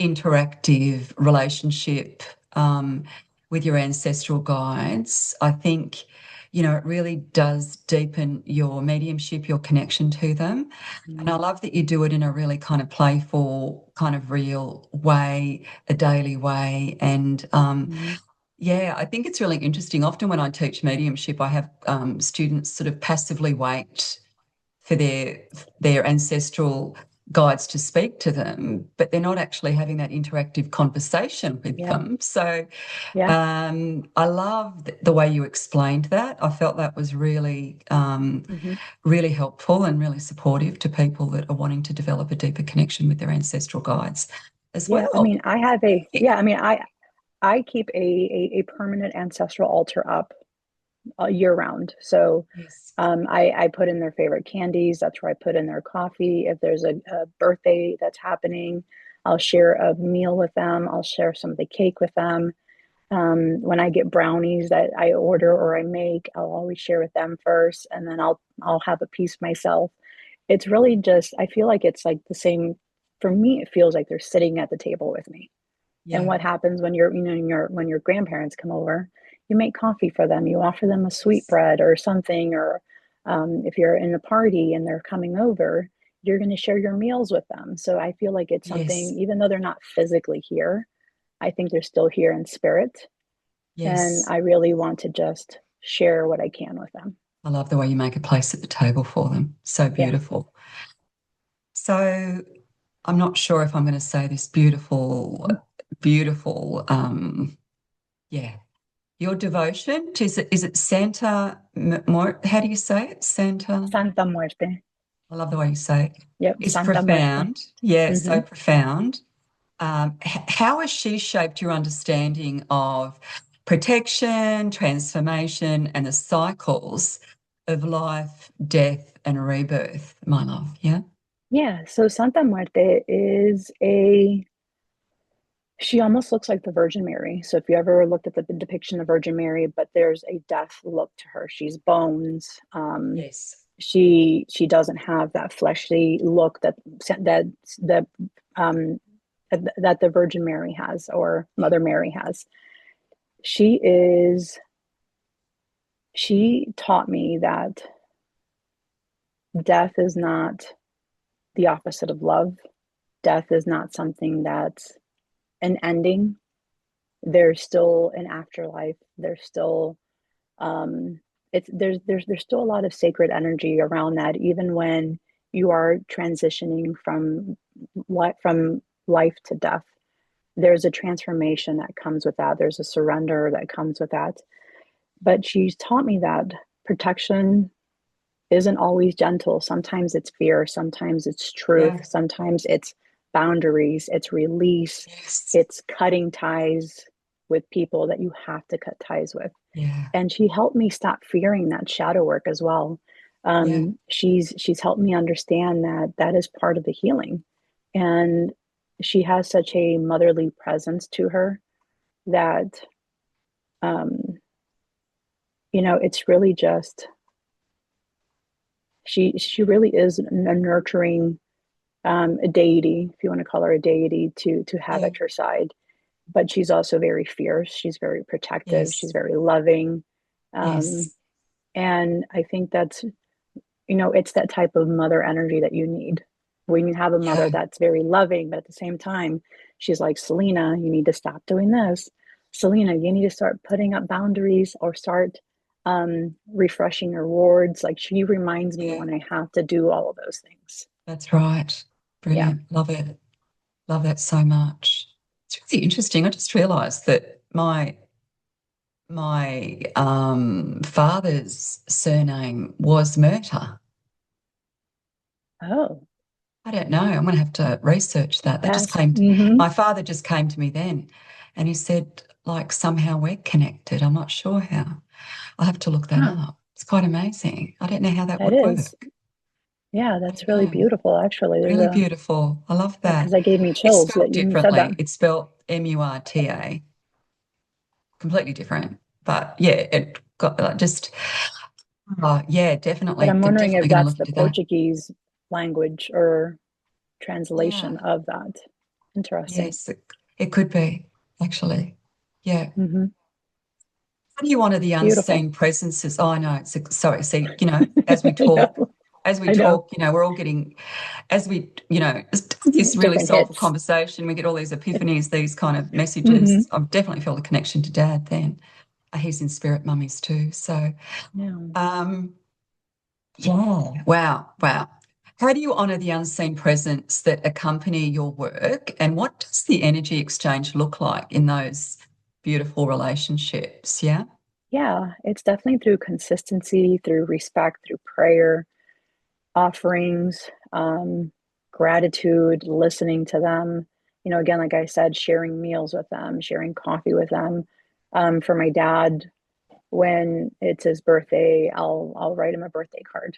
interactive relationship um, with your ancestral guides, I think, it really does deepen your mediumship, your connection to them. And I Mhm. love that you do it in a really kind of playful, kind of real way, a daily way. And Mhm. yeah, I think it's really interesting. Often when I teach mediumship, I have students sort of passively wait for their ancestral guides to speak to them, but they're not actually having that interactive conversation with Yeah. them. So Yeah. I love the way you explained that. I felt that was really, Hmm. really helpful and really supportive to people that are wanting to develop a deeper connection with their ancestral guides as Yeah. I well. mean, I keep a permanent ancestral altar up year round. So Yes. I put in their favorite candies. That's where I put in their coffee. If there's a birthday that's happening, I'll share a meal with them. I'll share some of the cake with them. When I get brownies that I order or I make, I'll always share with them first, and then I'll have a piece myself. It's really just, I feel like it's like the same. For me, it feels like they're sitting at the table with me. And Yeah. what happens when when your grandparents come over, you make coffee for them, you offer them a Yes. sweetbread or something, or if you're in a party and they're coming over, you're going to share your meals with them. So I feel like it's Yes. something, even though they're not physically here, I think they're still here in spirit. And Yes. I really want to just share what I can with them. I love the way you make a place at the table for them. So Yeah. beautiful. So I'm not sure if I'm going to say this beautiful, beautiful, yeah. Your devotion, is it Santa how do you say it? Santa. Santa Muerte. I love the way you say it. Yep. It's Santa Muerte. profound. Yeah, Hmm. so profound. How has she shaped your understanding of protection, transformation, and the cycles of life, death, and rebirth, my love? Yeah. Yeah. So Santa Muerte is a she almost looks like the Virgin Mary. So if you ever looked at the depiction of Virgin Mary, but there's a death look to her. She's bones. Yes. She doesn't have that fleshly look that um, that the Virgin Mary has or Yeah. Mother Mary has. She is. She taught me that death is not the opposite of love. Death is not something that's an ending. There's still an afterlife. There's still it's there's still a lot of sacred energy around that, even when you are transitioning from what from life to death. There's a transformation that comes with that. There's a surrender that comes with that. But she's taught me that protection isn't always gentle. Sometimes it's fear, sometimes it's truth, Yeah. sometimes it's boundaries, it's release, Yes. it's cutting ties with people that you have to cut ties with. Yeah. And she helped me stop fearing that shadow work as well. Yeah. She's helped me understand that that is part of the healing, and she has such a motherly presence to her that um, it's really just she really is a nurturing a deity, if you want to call her a deity, to have Yeah. at your side. But she's also very fierce. She's very protective. She's Yes. very loving, um, Yes. and I think that's it's that type of mother energy that you need when you have a mother Yeah. that's very loving, but at the same time, she's like, Celina, you need to stop doing this. Celina, you need to start putting up boundaries or start refreshing your wards. Like she reminds me Yeah. when I have to do all of those things. That's right. Yeah. Brilliant. Love it. Love that so much. It's really interesting. I just realized that my father's surname was Murta. Oh, I don't know. I'm going to have to research that. That just that's, came mm-hmm. my father just came to me then and he said, like, somehow we're connected. I'm not sure how. I'll have to look that Huh, up. It's quite amazing. I don't know how that that would is. work. Yeah, I that's really know. beautiful, actually. There's Really a, beautiful. I love because that. that gave me It's chills that spelled you said that. differently. It's spelled Murta, completely different. But yeah, it got like just, oh, yeah, But definitely. I'm wondering Definitely if going to that's look the into that. Portuguese language or Yeah. translation of that. Interesting. Yes, it could be, actually. Yeah. Hmm. How do you honor the Beautiful. unseen presences? Oh, I know. Sorry. See, I know. as we I know. talk, we're all getting, as we, this really Different soulful hits. conversation, we get all these epiphanies, these kind of Hmm. messages. I definitely feel the connection to Dad then. He's in spirit mummies too. So, Yeah. um, yeah, wow, wow. How do you honor the unseen presence that accompany your work? And what does the energy exchange look like in those beautiful relationships? Yeah. Yeah, it's definitely through consistency, through respect, through prayer, offerings, gratitude, listening to them. Again, like I said, sharing meals with them, sharing coffee with them. For my dad, when it's his birthday, I'll write him a birthday card.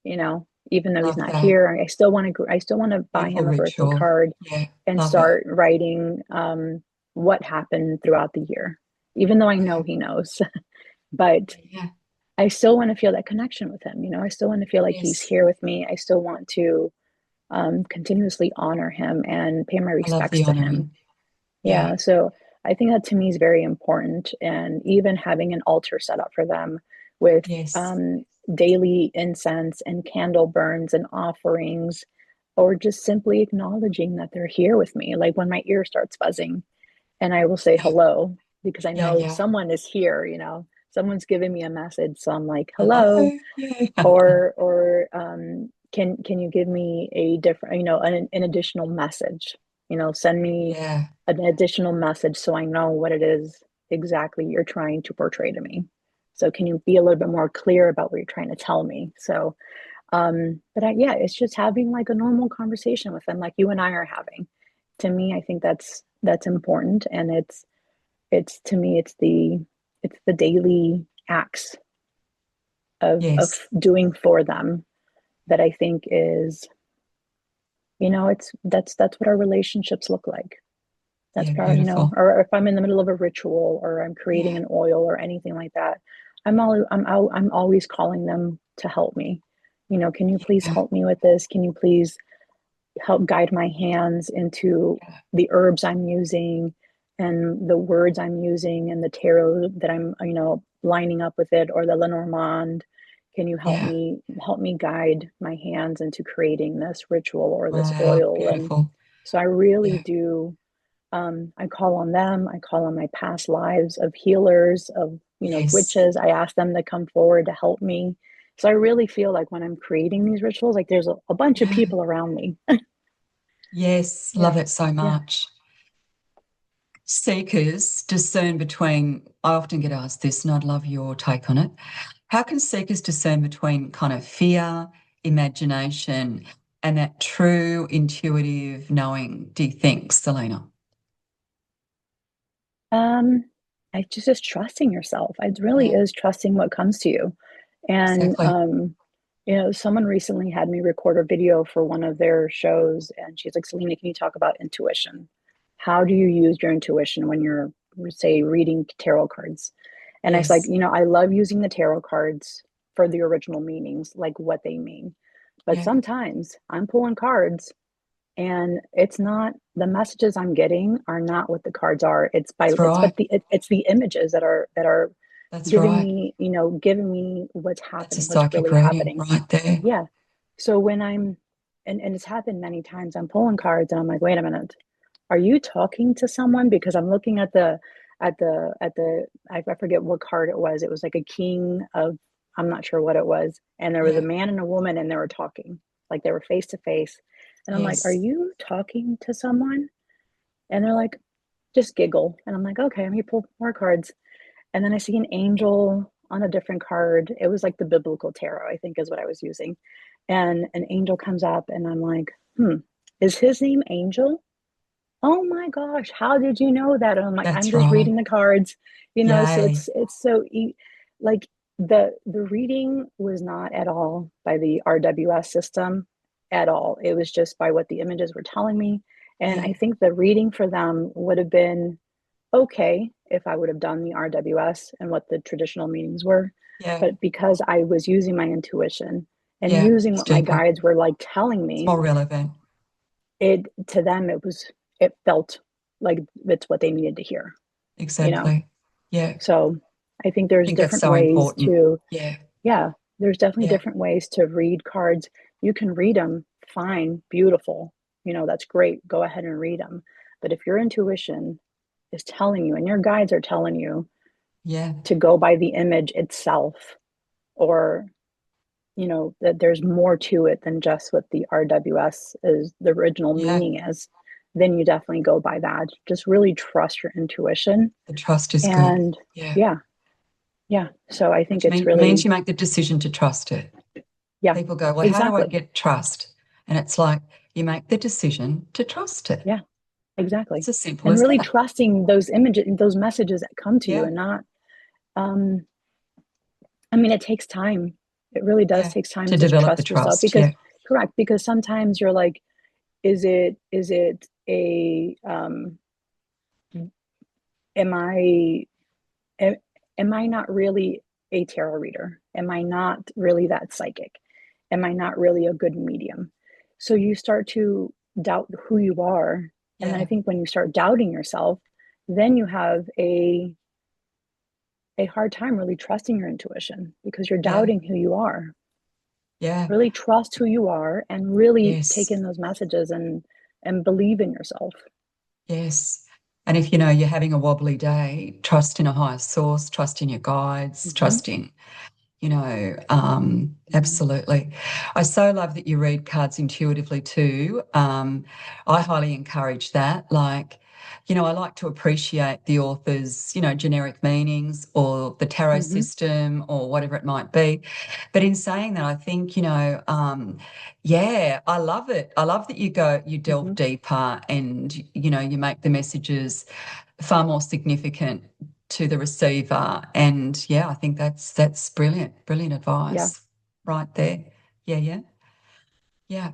Even though he's Love not that. here, I still want to buy Beautiful him a birthday ritual. card Yeah, and love it. start writing what happened throughout the year, even though I know Yeah, he knows. But yeah. I still want to feel that connection with him. I still want to feel like he's Yes. here with me. I still want to continuously honor him and pay my I love respects the to him. honoring. Yeah. Yeah, so I think that to me is very important. And even having an altar set up for them with Yes. daily incense and candle burns and offerings, or just simply acknowledging that they're here with me. Like when my ear starts buzzing and I will say Yeah. hello because I Yeah. know Yeah. someone is here, someone's giving me a message. So I'm like, hello, Hello. Yeah. or can you give me a different, an additional message? Send me Yeah. an additional message so I know what it is exactly you're trying to portray to me. So can you be a little bit more clear about what you're trying to tell me? So, yeah, it's just having like a normal conversation with them, like you and I are having. To me, I think that's important, and it's to me, it's the daily acts of Yes. doing for them that I think is, it's that's what our relationships look like. That's Yeah. part, Beautiful. or if I'm in the middle of a ritual or I'm creating Yeah. an oil or anything like that, I'm always calling them to help me. Can you please Yeah. help me with this? Can you please help guide my hands into Yeah. the herbs I'm using and the words I'm using and the tarot that I'm, lining up with it, or the Lenormand. Can you Yeah. help me guide my hands into creating this ritual or this Wow. oil? And Beautiful. so I really Yeah. do. I call on them. I call on my past lives of healers, of, Yes. witches. I ask them to come forward to help me. So I really feel like when I'm creating these rituals, like there's a bunch of Yeah. people around me. Yes. Yeah. Love it so Yeah. much. Seekers discern between, I often get asked this, and I'd love your take on it. How can seekers discern between kind of fear, imagination, and that true intuitive knowing, do you think, Celina? Um, I just trusting yourself. It really Yeah, is trusting what comes to you. And exactly. someone recently had me record a video for one of their shows, and she's like, Celina, can you talk about intuition? How do you use your intuition when you're, say, reading tarot cards? And I was like, Yes. I love using the tarot cards for the original meanings, like what they mean. But Yeah, sometimes I'm pulling cards and it's not, the messages I'm getting are not what the cards are. that's right. It's the images that are That's giving right. me, giving me what's That's a happening, what's psychic really reading happening. right there. Yeah. So when I'm, and it's happened many times, I'm pulling cards and I'm like, wait a minute, are you talking to someone? Because I'm looking at the I forget what card it was. It was like a king of, I'm not sure what it was. And there was a Yeah. man and a woman and they were talking, like they were face to face. And I'm like, are Yes. you talking to someone? And they're like, just giggle. And I'm like, okay, let me pull more cards. And then I see an angel on a different card. It was like the biblical tarot, I think is what I was using. And an angel comes up and I'm like, is his name Angel? Oh my gosh, how did you know that? And I'm like, I'm That's just right. reading the cards, so Yay. it's so like The reading was not at all by the RWS system at all. It was just by what the images were telling me. And Yeah, I think the reading for them would have been okay if I would have done the RWS and what the traditional meanings were. yeah, But because I was using my intuition and yeah. using It's what my deeper. guides were like telling It's me, more relevant. it to them it felt like it's what they needed to hear, you know? Exactly. Yeah. I So I think there's think that's different so ways important. to, Yeah, yeah, there's definitely yeah, different ways to read cards. You can read them fine, beautiful, that's great. Go ahead and read them. But if your intuition is telling you and your guides are telling you yeah, to go by the image itself, or that there's more to it than just what the RWS is, the original yeah. meaning is, then you definitely go by that. Just really trust your intuition. The trust is good. And Yeah. yeah, yeah. So I think Which it's means really, you make the decision to trust it. yeah, People go, well, how do I exactly. get trust? And it's like you make the decision to trust it. Yeah, It's exactly. as simple And as really that. trusting those images, those messages that come to you, Yeah, and not, um, I mean, it takes time. It really does yeah. take time To to develop the trust yourself trust. because, Yeah, correct, because sometimes you're like, is it a, am I, am, am I not really a tarot reader? Am I not really that psychic? Am I not really a good medium? So you start to doubt who you are. And I yeah, think when you start doubting yourself, then you have a hard time really trusting your intuition because you're yeah, doubting who you are. yeah. Really trust who you are and really take Yes, in those messages and believe in yourself. yes. And if you know you're having a wobbly day, trust in a higher source, trust in your guides, Hmm. trust in Hmm. absolutely. I so love that you read cards intuitively too. I highly encourage that. Like, I like to appreciate the author's, generic meanings or the tarot Hmm. system or whatever it might be. But in saying that, I think, yeah, I love it. I love that you delve Hmm. deeper and, you make the messages far more significant to the receiver. And yeah, I think that's brilliant, brilliant Yeah. advice right there. Yeah, yeah, yeah.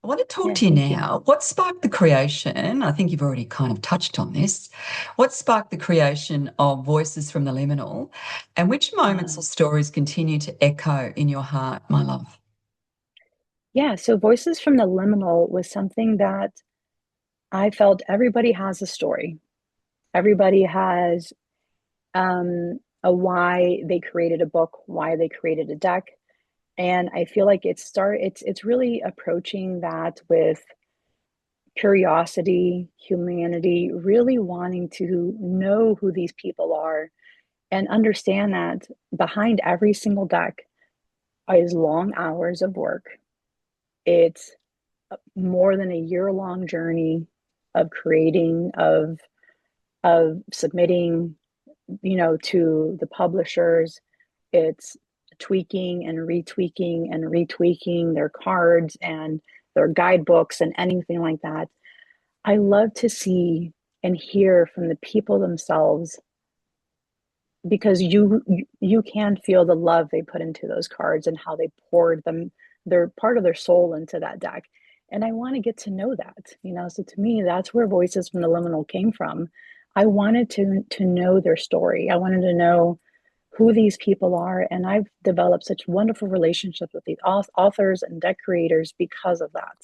I want to talk Yeah. to you Thank you. now. What sparked the creation? I think you've already kind of touched on this. What sparked the creation of Voices from the Liminal, and which moments or Uh, stories continue to echo in your heart, my love? yeah. So Voices from the Liminal was something that I felt everybody has a story. Everybody has a why they created a book, why they created a deck. And I feel like it's really approaching that with curiosity, humanity, really wanting to know who these people are and understand that behind every single deck is long hours of work. It's more than a year-long journey of creating, of submitting, to the publishers. It's tweaking and retweaking their cards and their guidebooks and anything like that. I love to see and hear from the people themselves because you can feel the love they put into those cards and how they poured them, their part of their soul into that deck. And I want to get to know that. So to me, that's where Voices from the Liminal came from. I wanted to know their story. I wanted to know who these people are, and I've developed such wonderful relationships with the authors and deck creators because of that.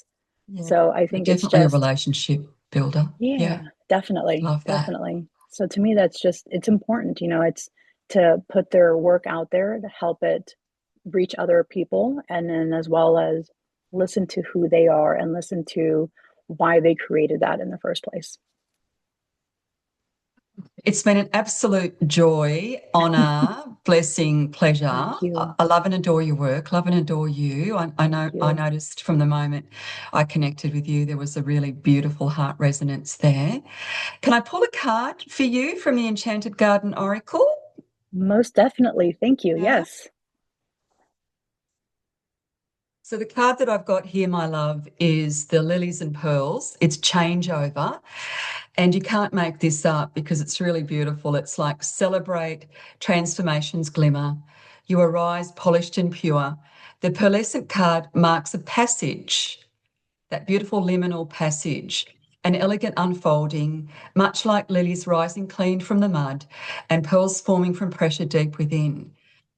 Yeah, So I they're think it's definitely a just, relationship builder. yeah, Yeah, definitely, love that. definitely. So to me, it's important, it's to put their work out there to help it reach other people, and then as well as listen to who they are and listen to why they created that in the first place. It's been an absolute joy, honor, blessing, pleasure. Thank you. I love and adore your work, love and adore you. I Thank know I you. noticed from the moment I connected with you, there was a really beautiful heart resonance there. Can I pull a card for you from the Enchanted Garden Oracle? Most definitely. Thank you. Yeah. Yes. So the card that I've got here, my love, is the Lilies and Pearls. It's changeover. And you can't make this up because it's really beautiful. It's like celebrate transformations glimmer, You arise polished and pure. The pearlescent card marks a passage, that beautiful liminal passage, an elegant unfolding, much like lilies rising clean from the mud and pearls forming from pressure deep within.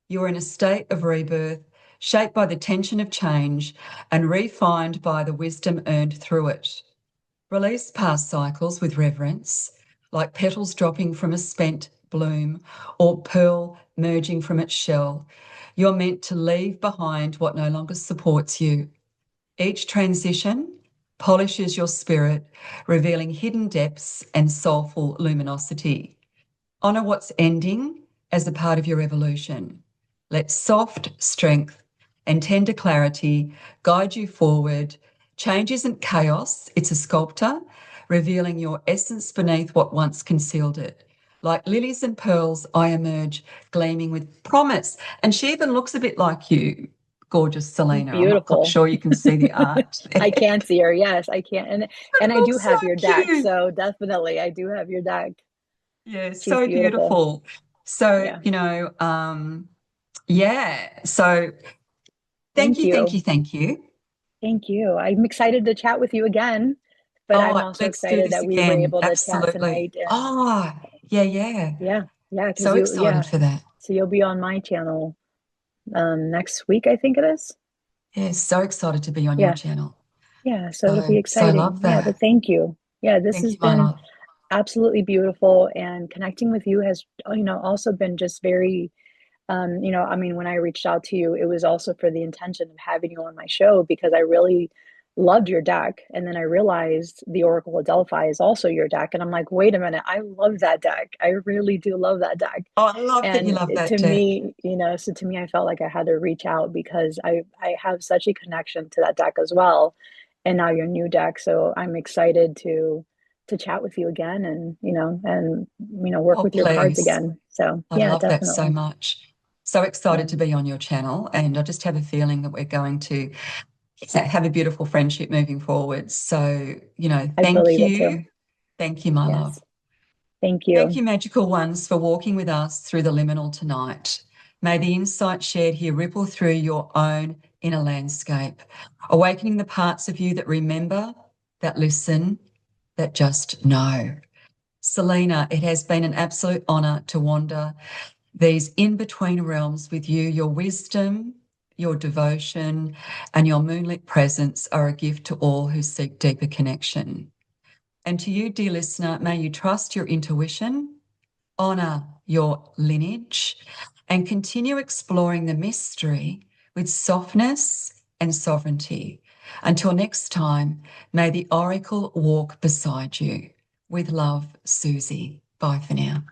You are in a state of rebirth, shaped by the tension of change and refined by the wisdom earned through it. Release past cycles with reverence, like petals dropping from a spent bloom or pearl merging from its shell. You're meant to leave behind what no longer supports you. Each transition polishes your spirit, revealing hidden depths and soulful luminosity. Honour what's ending as a part of your evolution. Let soft strength and tender clarity guide you forward. Change isn't chaos, it's a sculptor, revealing your essence beneath what once concealed it. Like lilies and pearls, I emerge gleaming with promise. And she even looks a bit like you, gorgeous Celina. I'm not quite Beautiful. sure you can see the art there. I can see her. Yes, I can. And It I do looks so have your deck, cute. so definitely I do have your deck. Yeah, She's so beautiful. beautiful. So, Yeah. yeah. So thank Thank you, thank you. you, thank you. Thank you. I'm excited to chat with you again, but I'm Oh, also let's do excited this that we were again. able to chat Absolutely. tonight. And Oh, yeah, yeah. yeah, yeah, because So excited for that. so you'll be on my channel next week, I think it is. Yeah, so excited to be on your Yeah, channel. yeah. So it'll be So exciting. love Yeah, but that. thank you. Yeah, this Thank has you, my been love. absolutely beautiful, and connecting with you has, also been just very. I mean, when I reached out to you, it was also for the intention of having you on my show because I really loved your deck. And then I realized the Oracle of Delphi is also your deck. And I'm like, wait a minute, I love that deck. I really do love that deck. Oh, I love that you And love to that deck. me, so to me, I felt like I had to reach out because I have such a connection to that deck as well. And now your new deck. So I'm excited to chat with you again and, work Oh, with your cards please. again. So I yeah, love that so definitely. much. So excited Yeah. to be on your channel. And I just have a feeling that we're going to have a beautiful friendship moving forward. So, I thank believe it you. too. Thank you, my love. Yes. Thank Thank you. you, magical ones, for walking with us through the liminal tonight. May the insight shared here ripple through your own inner landscape, awakening the parts of you that remember, that listen, that just know. Celina, it has been an absolute honour to wander these in-between realms with you. Your wisdom, your devotion, and your moonlit presence are a gift to all who seek deeper connection. And to you, dear listener, may you trust your intuition, honour your lineage, and continue exploring the mystery with softness and sovereignty. Until next time, may the oracle walk beside you. With love, Suzy. Bye for now.